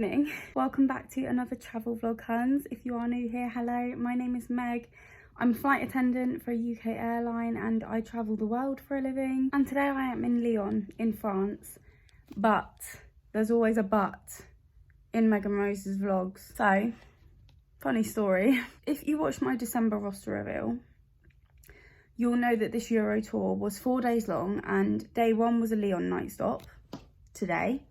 evening. Welcome back to another travel vlog, huns. If you are new here, hello, my name is Meg. I'm a flight attendant for a UK airline and I travel the world for a living. And today I am in Lyon in France, but there's always a but in Megan Rose's vlogs. So, funny story. If you watched my December roster reveal, you'll know that this Euro tour was 4 days long and day 1 was a Lyon night stop today.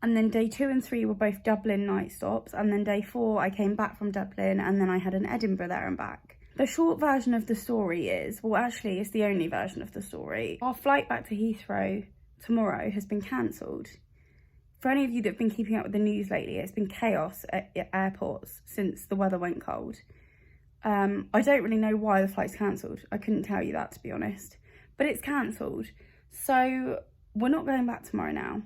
And then day 2 and 3 were both Dublin night stops. And then day 4, I came back from Dublin and then I had an Edinburgh there and back. The short version of the story is, well, actually, it's the only version of the story. Our flight back to Heathrow tomorrow has been cancelled. For any of you that have been keeping up with the news lately, it's been chaos at airports since the weather went cold. I don't really know why the flight's cancelled. I couldn't tell you that, to be honest. But it's cancelled. So we're not going back tomorrow now.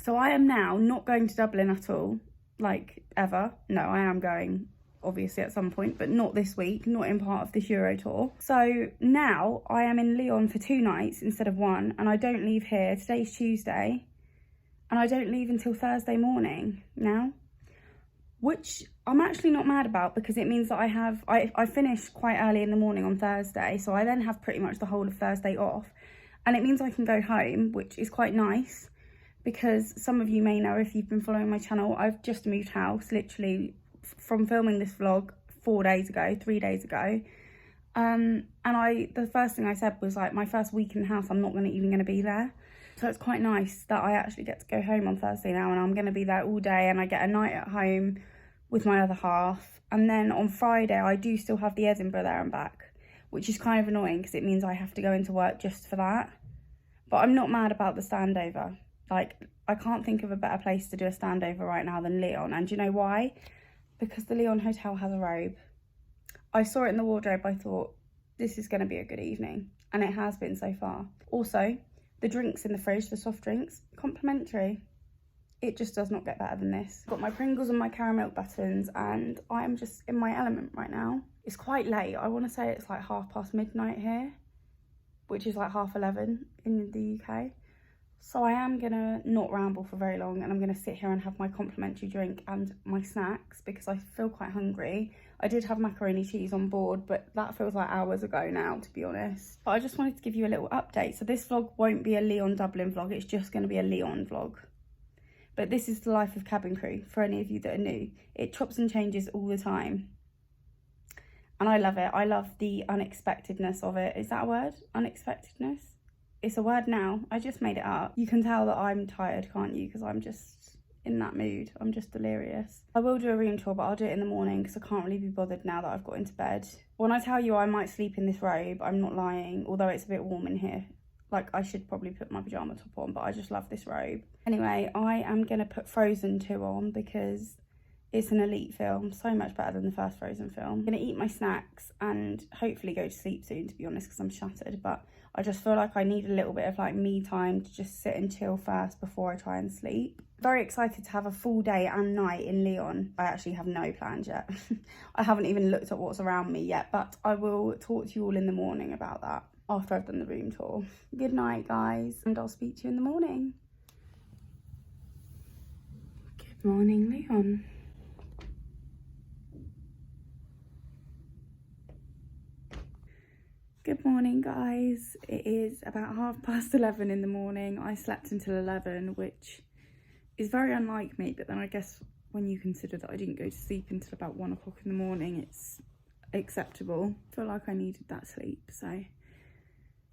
So I am now not going to Dublin at all, like ever. No, I am going, obviously, at some point, but not this week, not in part of this Euro tour. So now I am in Lyon for 2 nights instead of 1, and I don't leave here. Today's Tuesday, and I don't leave until Thursday morning now, which I'm actually not mad about because it means that I finish quite early in the morning on Thursday, so I then have pretty much the whole of Thursday off, and it means I can go home, which is quite nice. Because some of you may know, if you've been following my channel, I've just moved house, literally from filming this vlog 3 days ago. And the first thing I said was like, my first week in the house, I'm not even going to be there. So it's quite nice that I actually get to go home on Thursday now, and I'm going to be there all day, and I get a night at home with my other half. And then on Friday, I do still have the Edinburgh there and back, which is kind of annoying because it means I have to go into work just for that. But I'm not mad about the standover. Like, I can't think of a better place to do a standover right now than Lyon. And do you know why? Because the Lyon hotel has a robe. I saw it in the wardrobe. I thought, this is going to be a good evening. And it has been so far. Also, the drinks in the fridge, the soft drinks, complimentary. It just does not get better than this. Got my Pringles and my caramel buttons, and I'm just in my element right now. It's quite late. I want to say it's like midnight midnight here, which is like 11:30 in the UK. So I am going to not ramble for very long, and I'm going to sit here and have my complimentary drink and my snacks because I feel quite hungry. I did have macaroni cheese on board, but that feels like hours ago now, to be honest. But I just wanted to give you a little update. So this vlog won't be a Lyon-Dublin vlog. It's just going to be a Lyon vlog. But this is the life of cabin crew, for any of you that are new. It chops and changes all the time. And I love it. I love the unexpectedness of it. Is that a word? Unexpectedness? It's a word now. I just made it up. You can tell that I'm tired, can't you? Because I'm just in that mood. I'm just delirious. I will do a room tour, but I'll do it in the morning because I can't really be bothered now that I've got into bed. When I tell you I might sleep in this robe, I'm not lying, although it's a bit warm in here. Like, I should probably put my pyjama top on, but I just love this robe. Anyway, I am going to put Frozen 2 on because it's an elite film, so much better than the first Frozen film. I'm going to eat my snacks and hopefully go to sleep soon, to be honest, because I'm shattered, but I just feel like I need a little bit of like me time to just sit and chill first before I try and sleep. Very excited to have a full day and night in Lyon. I actually have no plans yet. I haven't even looked at what's around me yet, but I will talk to you all in the morning about that after I've done the room tour. Good night, guys, and I'll speak to you in the morning. Good morning, Lyon. Good morning, guys. It is about 11:30 in the morning. I slept until 11, which is very unlike me, but then I guess when you consider that I didn't go to sleep until about 1 o'clock in the morning, it's acceptable. I feel like I needed that sleep, so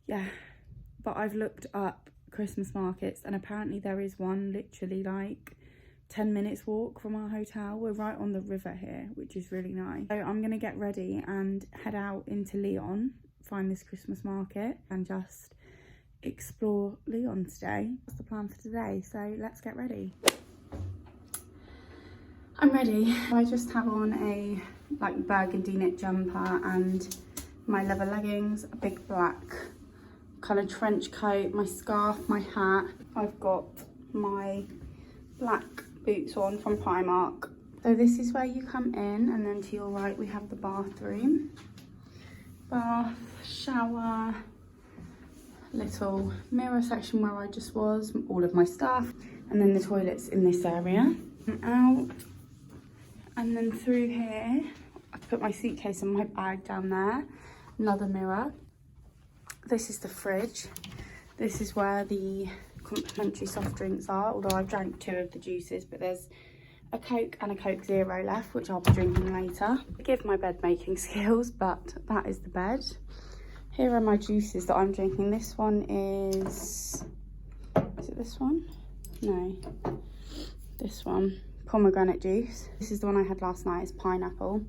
yeah. But I've looked up Christmas markets, and apparently there is one literally like 10 minutes walk from our hotel. We're right on the river here, which is really nice. So I'm gonna get ready and head out into Lyon, find this Christmas market and just explore Lyon today. That's the plan for today, so let's get ready. I'm ready. I just have on a like burgundy knit jumper and my leather leggings, a big black coloured trench coat, my scarf, my hat. I've got my black boots on from Primark. So this is where you come in, and then to your right we have the bathroom. Bath, shower, little mirror section where I just was, all of my stuff, and then the toilets in this area. Out, and then through here, I put my suitcase and my bag down there. Another mirror. This is the fridge. This is where the complimentary soft drinks are, although I've drank 2 of the juices, but there's a Coke and a Coke Zero left, which I'll be drinking later. Forgive my bed making skills, but that is the bed. Here are my juices that I'm drinking. This one is it this one? No, this one, pomegranate juice. This is the one I had last night, it's pineapple.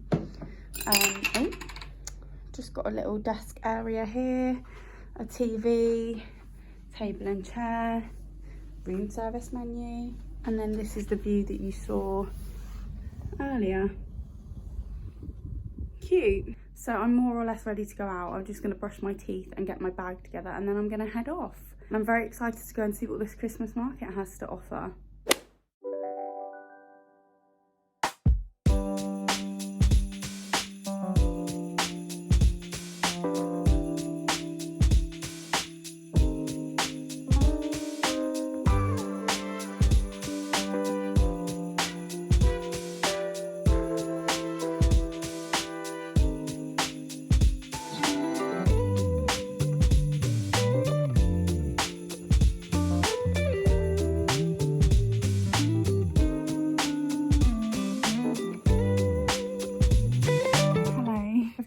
Oh, just got a little desk area here, a TV, table and chair, room service menu, and then this is the view that you saw earlier. Cute. So I'm more or less ready to go out. I'm just going to brush my teeth and get my bag together, and then I'm going to head off. And I'm very excited to go and see what this Christmas market has to offer.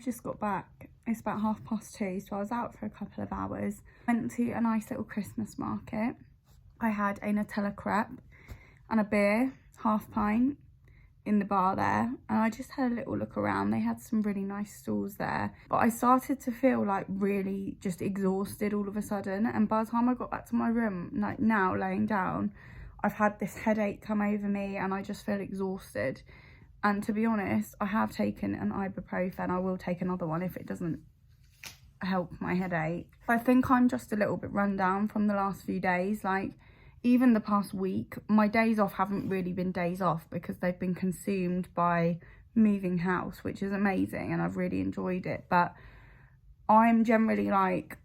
Just got back. It's about 2:30, so I was out for a couple of hours. Went to a nice little Christmas market. I had a Nutella crepe and a beer, half pint, in the bar there, and I just had a little look around. They had some really nice stalls there, but I started to feel like really just exhausted all of a sudden, and by the time I got back to my room, like now laying down, I've had this headache come over me and I just feel exhausted. And to be honest, I have taken an ibuprofen. I will take another one if it doesn't help my headache. I think I'm just a little bit run down from the last few days. Like, even the past week, my days off haven't really been days off because they've been consumed by moving house, which is amazing and I've really enjoyed it. But I'm generally like,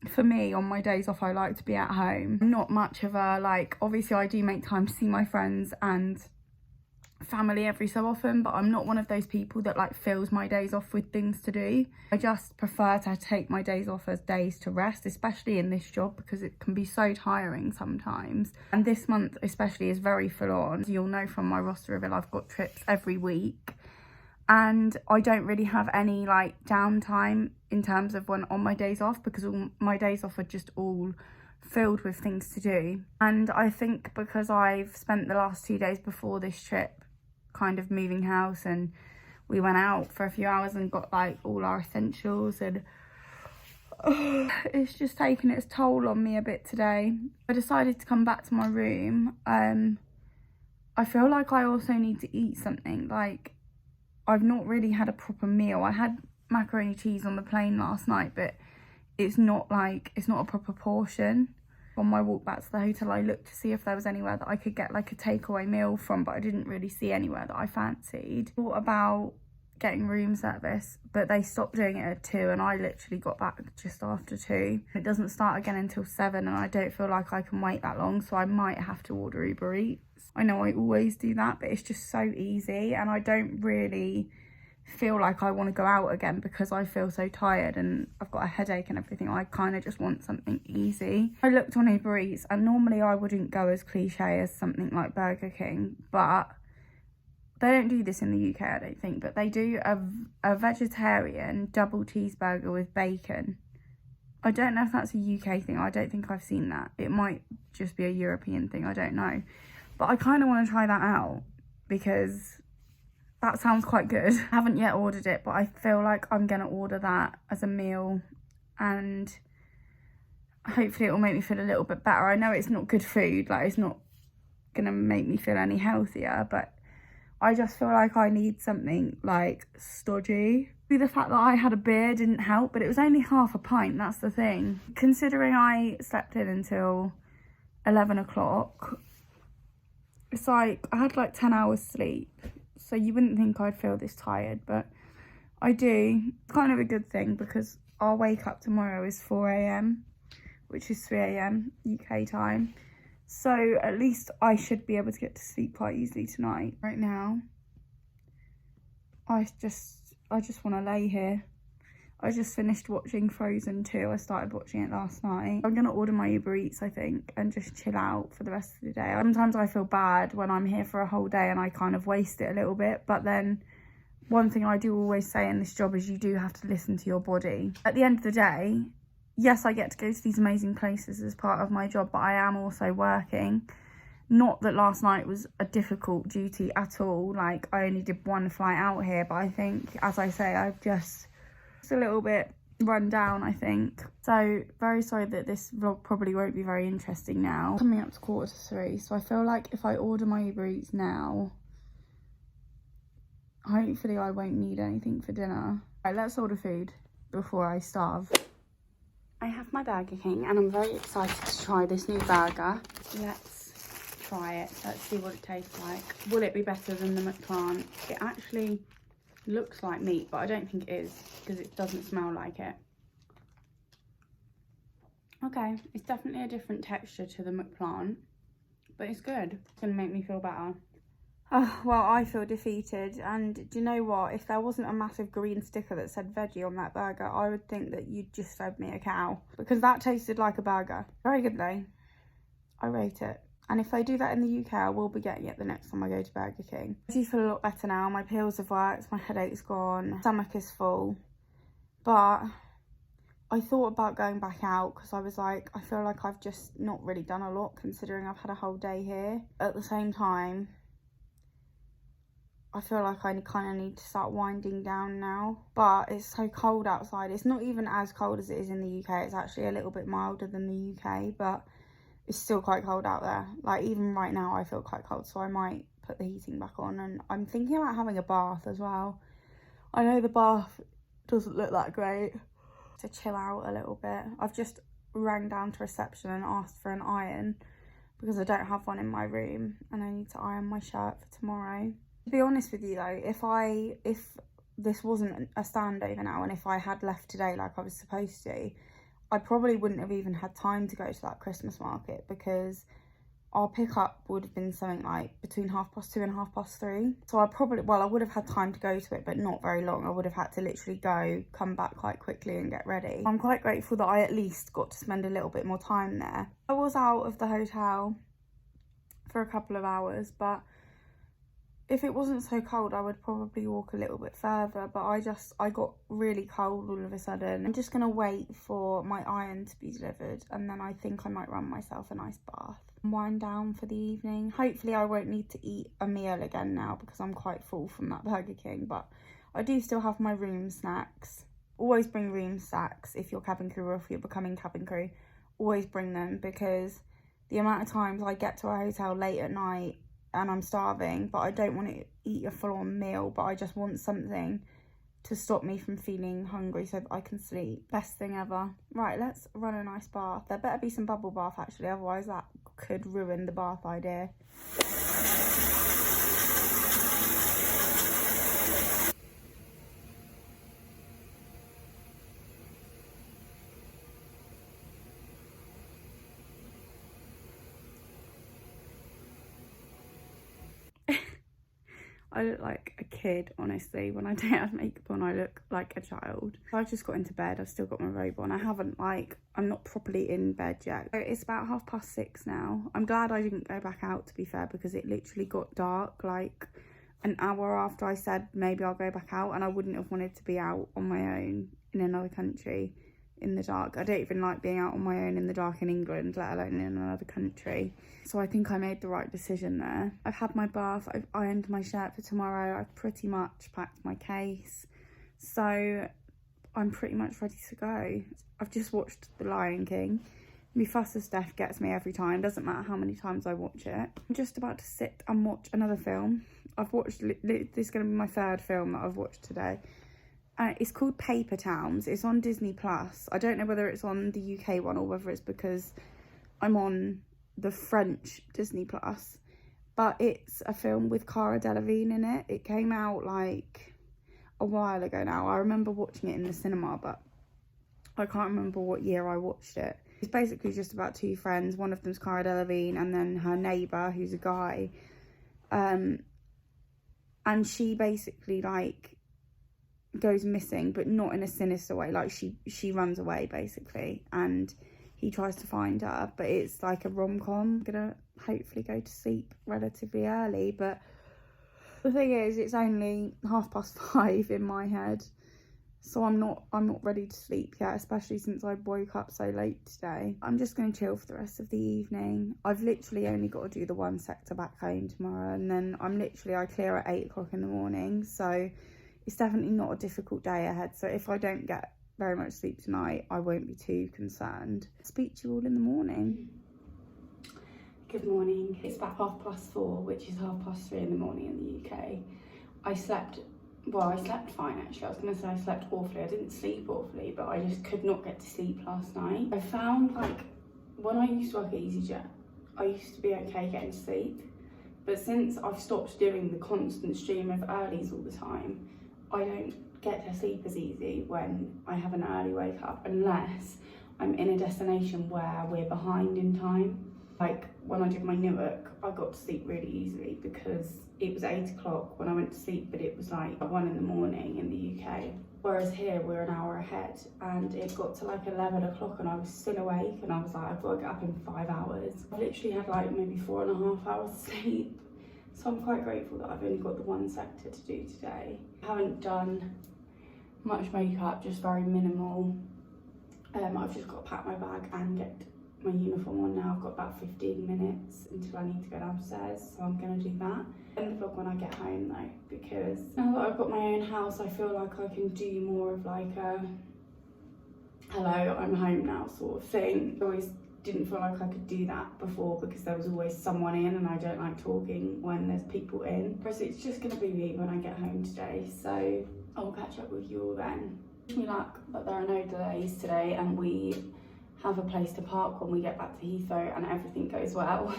for me, on my days off, I like to be at home. I'm not much of a, like, obviously I do make time to see my friends and family every so often, but I'm not one of those people that like fills my days off with things to do. I just prefer to take my days off as days to rest, especially in this job because it can be so tiring sometimes. And this month especially is very full on. You'll know from my roster of it, I've got trips every week and I don't really have any like downtime in terms of when on my days off, because all my days off are just all filled with things to do. And I think because I've spent the last 2 days before this trip kind of moving house, and we went out for a few hours and got like all our essentials, and it's just taken its toll on me a bit today. I decided to come back to my room. I feel like I also need to eat something. Like, I've not really had a proper meal. I had macaroni cheese on the plane last night, but it's not a proper portion. On my walk back to the hotel, I looked to see if there was anywhere that I could get like a takeaway meal from, but I didn't really see anywhere that I fancied. Thought about getting room service, but they stopped doing it at 2 and I literally got back just after 2. It doesn't start again until 7 and I don't feel like I can wait that long, so I might have to order Uber Eats. I know I always do that, but it's just so easy and I don't really feel like I want to go out again because I feel so tired and I've got a headache and everything. I kind of just want something easy. I looked on Uber Eats and normally I wouldn't go as cliche as something like Burger King, but they don't do this in the UK, I don't think, but they do a vegetarian double cheeseburger with bacon. I don't know if that's a UK thing. I don't think I've seen that. It might just be a European thing, I don't know. But I kind of want to try that out because that sounds quite good. I haven't yet ordered it, but I feel like I'm going to order that as a meal and hopefully it will make me feel a little bit better. I know it's not good food, like it's not going to make me feel any healthier, but I just feel like I need something like stodgy. The fact that I had a beer didn't help, but it was only half a pint, that's the thing. Considering I slept in until 11 o'clock, it's like I had like 10 hours sleep. So you wouldn't think I'd feel this tired, but I do. Kind of a good thing because our wake up tomorrow is 4 AM, which is 3 AM UK time. So at least I should be able to get to sleep quite easily tonight. Right now, I just want to lay here. I just finished watching Frozen 2. I started watching it last night. I'm going to order my Uber Eats, I think, and just chill out for the rest of the day. Sometimes I feel bad when I'm here for a whole day and I kind of waste it a little bit. But then one thing I do always say in this job is you do have to listen to your body. At the end of the day, yes, I get to go to these amazing places as part of my job, but I am also working. Not that last night was a difficult duty at all. Like, I only did one flight out here, but I think, as I say, I've just a little bit run down, I think. So very sorry that this vlog probably won't be very interesting now. Coming up to 2:45, so I feel like if I order my Uber Eats now, hopefully I won't need anything for dinner. Right, let's order food before I starve. I have my Burger King and I'm very excited to try this new burger. Let's try it. Let's see what it tastes like. Will it be better than the McPlant? It actually looks like meat, but I don't think it is because it doesn't smell like it. Okay, it's definitely a different texture to the McPlant, but it's good. It's gonna make me feel better. Oh, well, I feel defeated, and do you know what? If there wasn't a massive green sticker that said veggie on that burger, I would think that you'd just fed me a cow, because that tasted like a burger. Very good though. I rate it. And if they do that in the UK, I will be getting it the next time I go to Burger King. I do feel a lot better now. My pills have worked, my headache's gone, stomach is full. But I thought about going back out because I was like, I feel like I've just not really done a lot considering I've had a whole day here. At the same time, I feel like I kind of need to start winding down now. But it's so cold outside. It's not even as cold as it is in the UK. It's actually a little bit milder than the UK, but it's still quite cold out there. Like, even right now I feel quite cold, so I might put the heating back on. And I'm thinking about having a bath as well. I know the bath doesn't look that great. To chill out a little bit, I've just rang down to reception and asked for an iron because I don't have one in my room and I need to iron my shirt for tomorrow. To be honest with you though, if this wasn't a standover now and if I had left today like I was supposed to, I probably wouldn't have even had time to go to that Christmas market because our pickup would have been something like between 2:30 and 3:30. So I would have had time to go to it, but not very long. I would have had to literally go, come back quite quickly and get ready. I'm quite grateful that I at least got to spend a little bit more time there. I was out of the hotel for a couple of hours, but if it wasn't so cold, I would probably walk a little bit further, but I got really cold all of a sudden. I'm just gonna wait for my iron to be delivered and then I think I might run myself a nice bath and wind down for the evening. Hopefully I won't need to eat a meal again now because I'm quite full from that Burger King, but I do still have my room snacks. Always bring room snacks if you're cabin crew or if you're becoming cabin crew. Always bring them because the amount of times I get to a hotel late at night and I'm starving, but I don't want to eat a full-on meal, but I just want something to stop me from feeling hungry so that I can sleep. Best thing ever. Right, let's run a nice bath. There better be some bubble bath actually, otherwise that could ruin the bath idea. I look like a kid, honestly. When I don't have makeup on, I look like a child. I've just got into bed. I've still got my robe on. I'm not properly in bed yet. So it's about 6:30 now. I'm glad I didn't go back out, to be fair, because it literally got dark like an hour after I said maybe I'll go back out, and I wouldn't have wanted to be out on my own in another country in the dark. I don't even like being out on my own in the dark in England, let alone in another country. So I think I made the right decision there. I've had my bath, I've ironed my shirt for tomorrow, I've pretty much packed my case. So I'm pretty much ready to go. I've just watched The Lion King. My fuss of stuff gets me every time, doesn't matter how many times I watch it. I'm just about to sit and watch another film. This is going to be my third film that I've watched today. It's called Paper Towns. It's on Disney Plus. I don't know whether it's on the UK one or whether it's because I'm on the French Disney Plus. But it's a film with Cara Delevingne in it. It came out like a while ago now. I remember watching it in the cinema, but I can't remember what year I watched it. It's basically just about two friends. One of them's Cara Delevingne and then her neighbour, who's a guy. And she basically, like, goes missing, but not in a sinister way. Like, she runs away, basically. And he tries to find her. But it's like a rom-com. I'm going to hopefully go to sleep relatively early. But the thing is, it's only 5:30 in my head. So I'm not ready to sleep yet, especially since I woke up so late today. I'm just going to chill for the rest of the evening. I've literally only got to do the one sector back home tomorrow, and then I clear at 8 o'clock in the morning. So it's definitely not a difficult day ahead. So if I don't get very much sleep tonight, I won't be too concerned. Speak to you all in the morning. Good morning. It's about 4:30, which is 3:30 in the morning in the UK. I slept fine actually. I was going to say I slept awfully. I didn't sleep awfully, but I just could not get to sleep last night. I found, like, when I used to work at EasyJet, I used to be okay getting to sleep. But since I've stopped doing the constant stream of earlies all the time, I don't get to sleep as easy when I have an early wake up, unless I'm in a destination where we're behind in time. Like, when I did my Newark, I got to sleep really easily because it was 8 o'clock when I went to sleep, but it was like 1 in the morning in the UK. Whereas here, we're an hour ahead, and it got to like 11 o'clock and I was still awake, and I was like, I've got to get up in 5 hours. I've literally had like maybe 4.5 hours sleep. So I'm quite grateful that I've only got the one sector to do today. I haven't done much makeup, just very minimal. I've just got to pack my bag and get my uniform on now. I've got about 15 minutes until I need to go downstairs, so I'm going to do that. End the vlog when I get home though, because now that I've got my own house, I feel like I can do more of like a hello, I'm home now sort of thing. I always didn't feel like I could do that before because there was always someone in, and I don't like talking when there's people in. So it's just going to be me when I get home today, so I'll catch up with you all then. Wish me luck that there are no delays today and we have a place to park when we get back to Heathrow and everything goes well.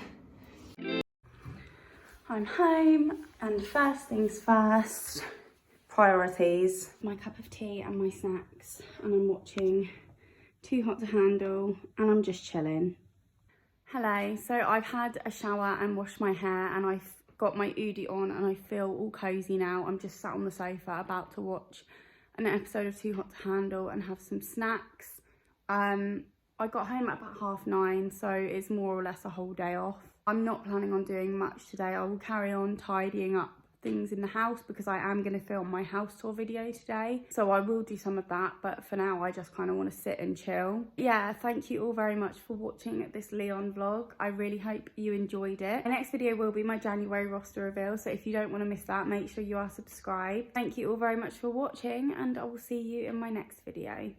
I'm home, and first things first, priorities. My cup of tea and my snacks, and I'm watching Too Hot to Handle, and I'm just chilling. Hello, so I've had a shower and washed my hair, and I've got my Oodie on, and I feel all cozy now. I'm just sat on the sofa about to watch an episode of Too Hot to Handle and have some snacks. I got home at about 9:30, so it's more or less a whole day off. I'm not planning on doing much today. I will carry on tidying up things in the house because I am going to film my house tour video today. So I will do some of that, but for now I just kind of want to sit and chill. Yeah, thank you all very much for watching this Lyon vlog. I really hope you enjoyed it. The next video will be my January roster reveal, so if you don't want to miss that, make sure you are subscribed. Thank you all very much for watching, and I will see you in my next video.